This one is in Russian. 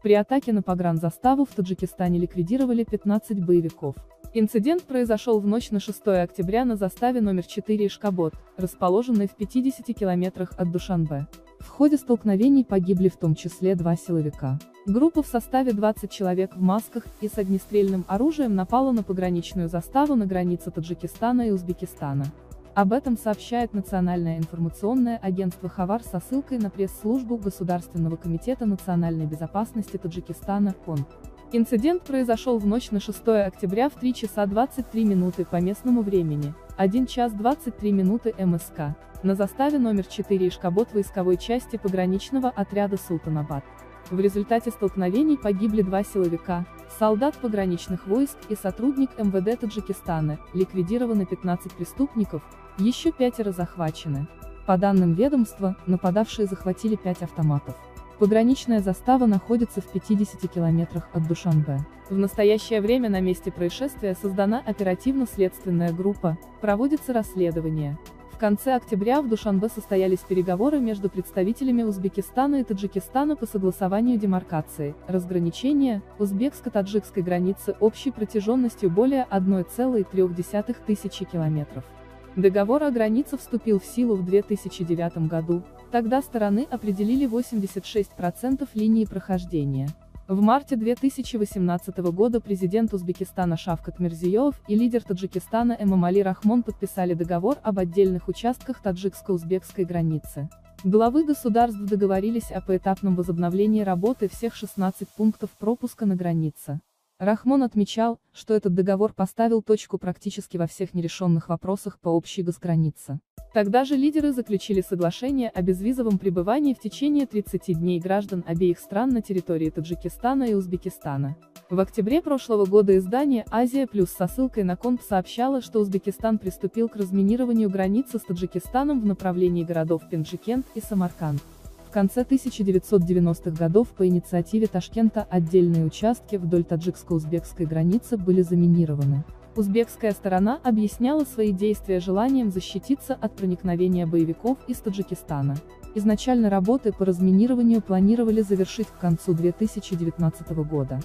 При атаке на погранзаставу в Таджикистане ликвидировали 15 боевиков. Инцидент произошел в ночь на 6 октября на заставе номер 4 Ишкабод, расположенной в 50 километрах от Душанбе. В ходе столкновений погибли в том числе 2 силовика. Группа в составе 20 человек в масках и с огнестрельным оружием напала на пограничную заставу на границе Таджикистана и Узбекистана. Об этом сообщает Национальное информационное агентство Хавар со ссылкой на пресс-службу Государственного комитета национальной безопасности Таджикистана (КОН). Инцидент произошел в ночь на 6 октября в 3 часа 23 минуты по местному времени, 1 час 23 минуты МСК, на заставе номер 4 Ишкабод войсковой части пограничного отряда Султанабад. В результате столкновений погибли 2 силовика, солдат пограничных войск и сотрудник МВД Таджикистана, ликвидированы 15 преступников, еще 5 захвачены. По данным ведомства, нападавшие захватили 5 автоматов. Пограничная застава находится в 50 километрах от Душанбе. В настоящее время на месте происшествия создана оперативно-следственная группа, проводится расследование. В конце октября в Душанбе состоялись переговоры между представителями Узбекистана и Таджикистана по согласованию демаркации, разграничения, узбекско-таджикской границы общей протяженностью более 1,3 тысячи километров. Договор о границе вступил в силу в 2009 году, тогда стороны определили 86% линии прохождения. В марте 2018 года президент Узбекистана Шавкат Мирзиёев и лидер Таджикистана Эмомали Рахмон подписали договор об отдельных участках таджикско-узбекской границы. Главы государств договорились о поэтапном возобновлении работы всех 16 пунктов пропуска на границе. Рахмон отмечал, что этот договор поставил точку практически во всех нерешенных вопросах по общей госгранице. Тогда же лидеры заключили соглашение о безвизовом пребывании в течение 30 дней граждан обеих стран на территории Таджикистана и Узбекистана. В октябре прошлого года издание «Азия Плюс» со ссылкой на КОН сообщало, что Узбекистан приступил к разминированию границы с Таджикистаном в направлении городов Пенджикент и Самарканд. В конце 1990-х годов по инициативе Ташкента отдельные участки вдоль таджикско-узбекской границы были заминированы. Узбекская сторона объясняла свои действия желанием защититься от проникновения боевиков из Таджикистана. Изначально работы по разминированию планировали завершить к концу 2019 года.